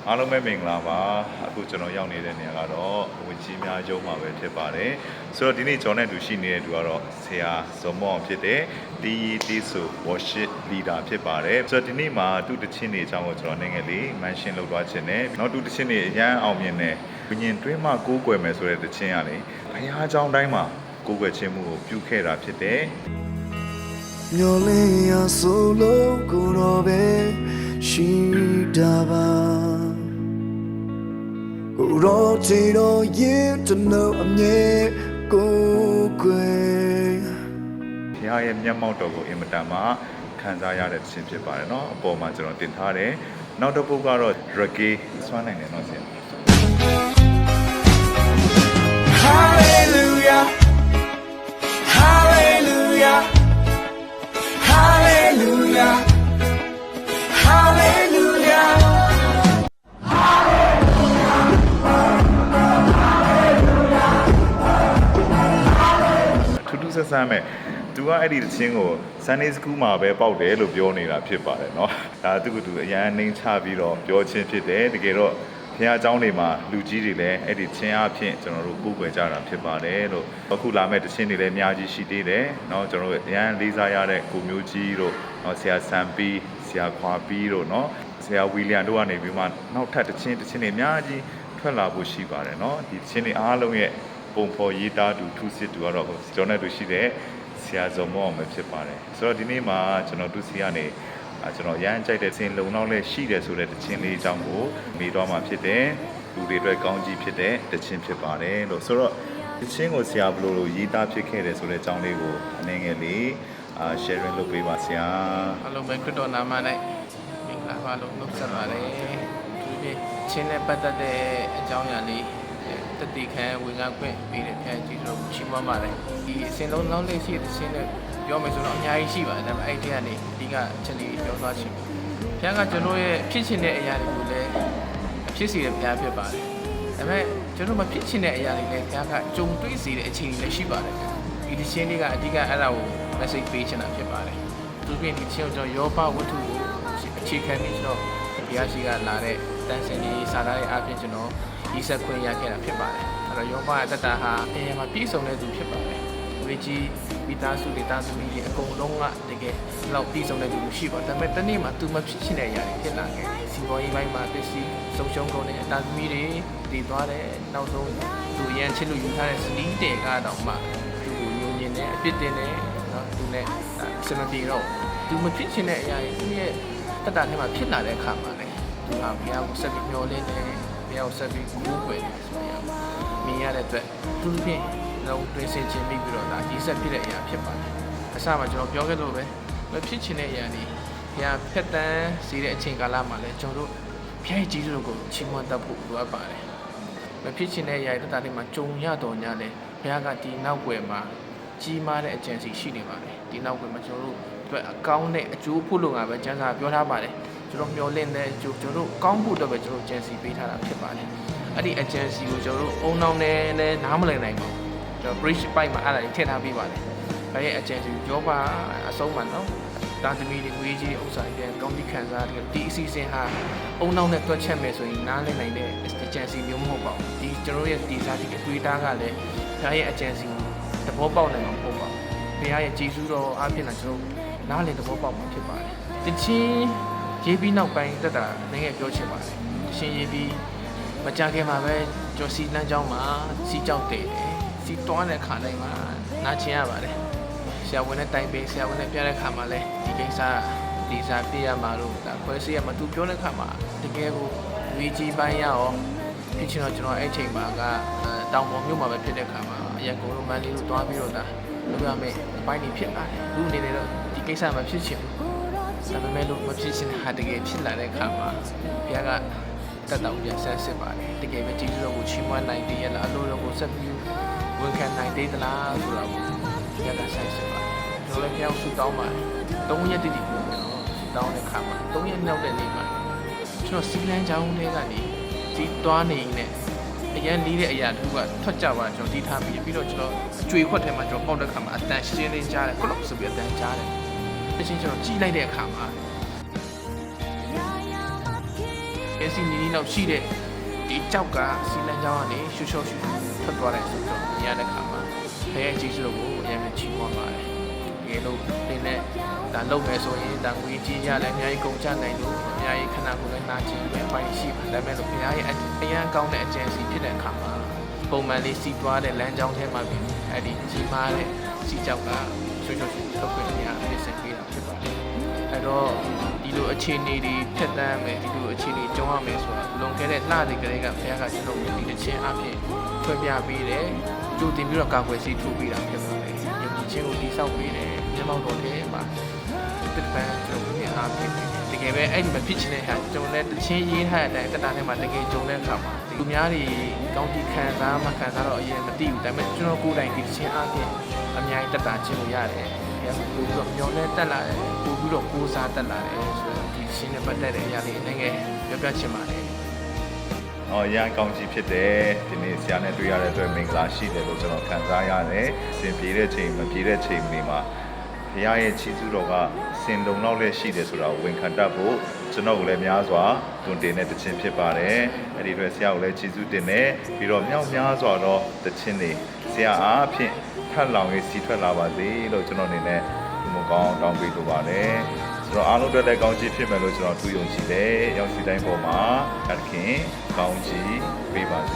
အားလုံးပဲမင်္ဂလာပါအခုကျွန်တော်ရောက်နေတဲ့နေရာကတော့ဝင်ကြီးများရုံးမှာပဲဖြစ်ပါတယ်ဆိုတော့ဒီနေ့ကျွန်တော်နဲ့တူရှိနေတဲ့သူကတော့ဆရာဇော်မောင်ဖြစ်တဲ့တီဆို worship leader ဖြစ်ပါတယ်ဆိုတော့ဒီနေ့မှာသူ့တခြင်းတွေအကြောင်းကိုကျွန်တော်နိုင်ငံလေး mention လုပ်သွားခြင်းနဲ့နောက်သူ့တခြင်းတွေအရန်အောင်မြင်တဲ့ဝိညာဉ်တွင်းမှာကိုးကွယ်မယ်ဆိုတဲ့တခြင်းရတယ်ဘုရားကျောင်းတိုင်းမှာကိုးကွယ်ခြင်းမှုကိုပြုခဲ့တာဖြစ်တယ်မျောလင်းရဆိုလို့ကိုတော့ပဲရှိတာပါကိုတော့ချီတော့ရင်တနို့အမြဲကိုကွယ်ဘုရားရဲ့မျက်မှောက်တော်ကိုအင်မတန်မှခံစားရတဲ့ခြင်းဖြစ်ပါတယ်เนาะအပေါ်မှာကျွန်တော်တင်ထားတယ်နောက်တစ်ပုဒ်ကတော့ reggae ဆွမ်းနိုင်တယ်เนาะဆရာ Hallelujah Hallelujah Hallelujah Hallelujahထူးထူးဆန်းဆန်းပဲသူကအဲ့ဒီတခြင်းကို Sunday School မှာပဲပေါက်တယ်လို့ပြောနေတာဖြစ်ပါတယ်เนาะဒါသူကသူအရန်နှိမ်ချပြီးတော့ပြောခြင်းဖြစ်တယ်တကယ်တော့ဘုရားကျောင်းတွေမှာလူကြီးတွေလည်းအဲ့ဒီခြင်းအဖြစ်ကျွန်တော်တို့ကိုးကွယ်ကြတာဖြစ်ပါတယ်လို့အခုလာမဲ့တခြင်းတွေလည်းအများကြီးရှိသေးတယ်เนาะကျွန်တော်တို့အရန်လေးစားရတဲ့ကိုမျိုးကြီးတို့เนาะဆရာစံပီးဆရာခွာပီးတို့เนาะဆရာဝီလီယံတို့ကနေပြီးမှနောက်ထပ်တခြင်းတွေအများကြီးထွက်လာဖို့ရှိပါတယ်เนาะဒီတခြင်းတွေအားလုံးရဲ့ပုံဖော်ရေးသားသူထူးစစ်သူကတော့ကျွန်တော်နဲ့တူရှိတဲ့ဆရာဇော်မောင်ပဲဖြစ်ပါတယ်ဆိုတော့ဒီနေ့မှာကျွန်တော်တူစီကနေကျွန်တော်ရမ်းကြိုက်တဲ့စင်လုံတော့လည်းရှိတယ်ဆိုတဲ့တခြင်းလေးအကြောင်းကိုမေးတော့မှာဖြစ်တယ်လူတွေအတွက်ကောင်းကြီးဖြစ်တဲ့တခြင်းဖြစ်ပါတယ်လို့ဆိုတော့တခြင်းကိုဆရာဘယ်လိုရေးသားဖြစ်ခဲ့တယ်ဆိုတဲ့အကြောင်းလေးကိုအနေငယ်လေးsharing လုပ်ပေးပါဆရာအားလုံးပဲခရစ်တော်နာမ၌မင်္ဂလာပါလို့နှုတ်ဆက်ပါတယ်ဒီနေ့ချင်းနဲ့ပတ်သက်တဲ့အကြောင်းအရာလေးတတိခံဝင်ကားခွင့်ပေးတဲ့ဖခင်ကြီးတို့ချီးမွမ်းပါတယ်ဒီအစဉ်လုံးလောက်လေးရှိတဲ့ချင်းနဲ့ပြောမယ်ဆိုတော့အများကြီးရှိပါတယ်ဒါပေမဲ့အဲ့ဒီကနေအဓိကအချက်လေးပြောသွားချင်တယ်ဖခင်ကကျွန်တော်ရဲ့ဖြစ်ချင်တဲ့အရာတွေကိုလည်းဖြစ်စီတဲ့ဖခင်ဖြစ်ပါတယ်ဒါပေမဲ့ကျွန်တော်မဖြစ်ချင်တဲ့အရာတွေလည်းဖခင်ကကြုံတွေ့စေတဲ့အခြေအနေလည်းရှိပါတယ်ဒီချင်းလေးကအဓိကအဲ့ဒါကို message ပေးချင်တာဖြစ်ပါတယ်သူပြင်ဒီချင်းကိုကျွန်တော်ယောဘဝတ္ထုကိုအခြေခံပြီးကျွန်တော်ဘုရားရှိခိုးလာတဲ့တန်ဆင်ကြီးစာသားရဲ့အပြင်ကျွန်တော်ဒီဆက်ခွင့်ရခဲ့တာဖြစ်ပါတယ်အဲ့တော့ယောဘရဲ့တတဟာအရင်မှာပြည့်စုံတဲ့သူဖြစ်ပါတယ်ဝေကြီးမိသားစုတွေတာသမီးတွေအကုန်လုံးကတကယ်လောက်ပြည့်စုံတဲ့သူရှိပါတယ်ဒါပေမဲ့တနေ့မှာသူမဖြစ်ချင်တဲ့အရာတွေဖြစ်လာခဲ့တယ်စီပေါ်ရေးပိုင်းမှာပစ္စည်းဆုံးရှုံးကုန်တဲ့အတာသမီးတွေတည်သွားတယ်နောက်ဆုံးသူရန်ချစ်လို့ယူထားတဲ့စနီးတယ်ကတော့မှသူ့ကိုညှို့ညင်တယ်အပြစ်တင်တယ်နော်သူနဲ့စမပြေတော့သူမဖြစ်ချင်တဲ့အရာတွေသူရဲ့တတထဲမှာဖြစ်လာတဲ့အခါမှာလေသူကဘုရားကိုဆက်ပြီးမျှော်လင့်တယ်ဘုရားကိုဆက်ပြီးကိုးကွယ်တယ်ဆိုရင်မြင်ရတဲ့အတွက်သူဖြင့်တော့တွင်ဆင်ခြင်းပြီးတော့ဒါဒီဆက်ဖြစ်တဲ့အရာဖြစ်ပါတယ်အစမှာကျွန်တော်ပြောခဲ့လို့ပဲမဖြစ်ချင်တဲ့အရာတွေဘုရားဖက်တန်းစီတဲ့အချိန်ကာလမှာလည်းကျွန်တော်တို့ဘုရားကြီးတို့ကိုချီးမွမ်းတတ်ဖို့လိုအပ်ပါတယ်မဖြစ်ချင်တဲ့အရာတွေတတလေးမှာကြုံရတော်ညာလဲဘုရားကဒီနောက်ွယ်မှာကြီးမားတဲ့အကျင့်စီရှိနေပါတယ်ဒီနောက်ွယ်မှာကျွန်တော်တို့အတွက်အကောင်းတဲ့အကျိုးဖို့လို့ငါပဲကျမ်းစာပြောထားပါတယ်ကျွန်တော်မျှော်လင့်တဲ့အကျိုးကျွန်တော်တို့ကောင်းဖို့အတွက်ပဲကျွန်တော်ကျင့်စီပေးထားတာဖြစ်ပါတယ်အဲ့ဒီအကျင့်စီကိုကျွန်တော်တို့အုံနောင်နဲ့လည်းနားမလည်နိုင်ပါဘူးကျွန်တော် bridge ပိုက်မှာအဲ့ဒါကြီးထည့်ထားပေးပါတယ်ဒါရဲ့အကျင့်စီရောပါအဆုံးမှာနော်တာသမီတွေဝေးကြီးဥစ္စာပြန်ကောင်းပြီးခံစားတယ်ဒီအစီအစဉ်ဟာအုံနောင်နဲ့တွက်ချက်မယ်ဆိုရင်နားလည်နိုင်တဲ့အကျင့်စီမျိုးမဟုတ်ပါဘူးဒီကျွန်တော်ရဲ့ဒီစားဒီအတွေးတားကလည်းဒါရဲ့အကျင့်စီသဘောပေါက်နိုင်မှာမဟုတ်ပါဘူးဘုရားရဲ့ကျေးဇူးတော်အားဖြင့်လည်းကျွန်တော်နားလည်သဘောပေါက်မှာဖြစ်ပါတယ်တချင်းရေးပြီးနောက်ပိုင်းတက်တာနည်းငယ်ပြောချင်ပါတယ်ရှင်ရေးပြီးမကြခင်မှာပဲကျော်စီလမ်းကြောင်းမှာစီကြောက်တယ်စီတွန်းတဲ့ခါတိုင်းမှာနားချင်ရပါတယ်ဆရာဝန်နဲ့တိုင်ပင်ဆရာဝန်နဲ့ပြတဲ့ခါမှာလဲဒီကိစ္စဒီစားပြရမှာလို့ဒါခွဲစီရမှာသူပြောတဲ့ခါမှာတကယ်ကိုဝေကြီးပိုင်းရအောင်ဖြစ်ချင်တော့ကျွန်တော်အဲ့ချိန်မှာကတောင်ပေါ်မြို့မှာပဲဖြစ်တဲ့ခါမှာအရက်ကိုရိုမန်လေးတို့တွားပြီးတော့ဒါလုပ်ရမယ်အပိုင်းတွေဖြစ်လာတယ်လူအနေနဲ့တော့ဒီကိစ္စမှာဖြစ်ချင်ဘူးဒါပေမဲ့လို့မဖြစ်ချင်တဲ့ဟာတကယ်ဖြစ်လာတဲ့အခါမှာဘုရားကတတ်တော်ပြန်ဆက်စစ်ပါတယ်တကယ်ပဲကျေးဇူးတော်ကိုချီးမွမ်းနိုင်သေးရလားအလိုတော်ကိုဆက်ပြီးဝန်ခံနိုင်သေးသလားဆိုတာကိုဘုရားကဆက်စစ်ပါတယ်ကျွန်တော်လည်းဘုရားဆုတောင်းပါတယ်3ရက်တိတိကိုကျွန်တော်ဆုတောင်းတဲ့အခါမှာ3ရက်နောက်တဲ့နေ့မှာကျွန်တော်စီလန်းချောင်းထဲကနေဒီတွားနေနေအရန်လေးတဲ့အရာတစ်ခုကထွက်ကြပါကျွန်တော်တီးထားပြီးတော့ကျွန်တော်အကျွေခွက်ထဲမှာကျွန်တော်ပေါက်တဲ့ခါမှာအတန်ရှင်းလင်းကြားတယ်ကလော့ဆိုပြီးအတန်ကြားတယ်တချင်းကျွန်တော်ကြည့်လိုက်တဲ့အခါမှာ မျက်စိနီးနီးလောက်ရှိတဲ့ဒီကြောက်ကစီလန်းကြောင်းကနေရှူရှော့ရှူထွက်သွားတယ်ဆိုတော့မြင်ရတဲ့ခါမှာဖခင်ကြီးစုကိုအရင်ကချီးမွမ်းပါတယ်ဒီလိုတင်းနဲ့ဒါလုပ်မယ်ဆိုရင်ဒါငွေကြီးကြလည်းအများကြီးကုန်ကြနိုင်လို့အများကြီးခဏကိုလည်းနာကျင်ပဲအပိုင်းရှိပါတယ်ဒါပေမဲ့လို့ဖခင်ရဲ့အရန်ကောင်းတဲ့အကျဉ်းစီဖြစ်တဲ့အခါမှာပုံမှန်လေးစီးသွားတဲ့လမ်းကြောင်းထဲမှာပြင်အဲ့ဒီကြီးမားတဲ့စီကြောက်ကရှူရှော့ရှူထုတ်ခွင့်ရပြင်ဆင်ပေးတာဖြစ်ပါတယ်အဲ့တော့ဒီလိုအခြေအနေတွေဖြတ်သန်းမယ်ဒီလိုအခြေအနေကြုံရမယ်ဆိုတာလွန်ခဲ့တဲ့လတွေကလေးကဘုရားကကျွန်တော်တို့ဒီတစ်ချင်းအဖြစ်ဖွင့်ပြပေးတယ်ကြိုတင်ပြီးတော့ကာကွယ်ဆေးထိုးပေးတာဖြစ်ပါတယ်ယုံကြည်ခြင်းကိုတိဆောက်ပေးတယ်မျက်မှောက်တော်ထဲမှာတစ်ပန်းကျွန်တော်တို့အားဖြင့်တကယ်ပဲအဲ့ဒီမဖြစ်ချင်တဲ့ဟာကျွန်တော်လည်းတစ်ချင်းရေးထားတဲ့အတိုင်းတက်တာထဲမှာတကယ်ကြုံတဲ့အခါမှာလူများတွေကောင်းကြီးခံစားမှခံစားတော့အရင်မသိဘူးဒါပေမဲ့ကျွန်တော်ကိုယ်တိုင်ဒီတစ်ချင်းအားဖြင့်အများကြီးတက်တာခြင်းကိုရတယ်ပို့ပြီးတော့မျောနဲ့တက်လာတယ်ပို့ပြီးတော့ကိုးစားတက်လာတယ်ဆိုတော့ဒီရှင်းနဲ့ပတ်သက်တဲ့အရာလေးနိုင်ငံပြောပြချင်ပါတယ်။ရန်ကောင်းကြီးဖြစ်တယ်ဒီနေ့ဆရာနဲ့တွေ့ရတဲ့အတွက်မင်္ဂလာရှိတယ်လို့ကျွန်တော်ခံစားရတယ်။စင်ပြေတဲ့ချိန်မပြေတဲ့ချိန်တွေမှာဘုရားရဲ့ချီးကျူးတော်ကစင်တုံလောက်လည်းရှိတယ်ဆိုတာကိုဝန်ခံတတ်ဖို့ကျွန်တော်ကလည်းများစွာတွင်တင်တဲ့တခြင်းဖြစ်ပါတယ်။အဲ့ဒီအတွက်ဆရာကိုလည်းချီးကျူးတင်တယ်ပြီးတော့မြောက်များစွာတော့တခြင်းတွေဆရာအားဖြင့်ထပ်လောင်ရေးစီထွက်လာပါစေလို့ကျွန်တော်အနေနဲ့ဒီမကောင်းတောင်းပေးလိုပါတယ်ဆိုတော့အားလုံးအတွက်လည်းကောင်းချီးဖြစ်မယ်လို့ကျွန်တော်ထူးယုံကြည်တယ်ရောက်စီတိုင်းပေါ်မှာသခင်ကောင်းချီးပေးပါစေ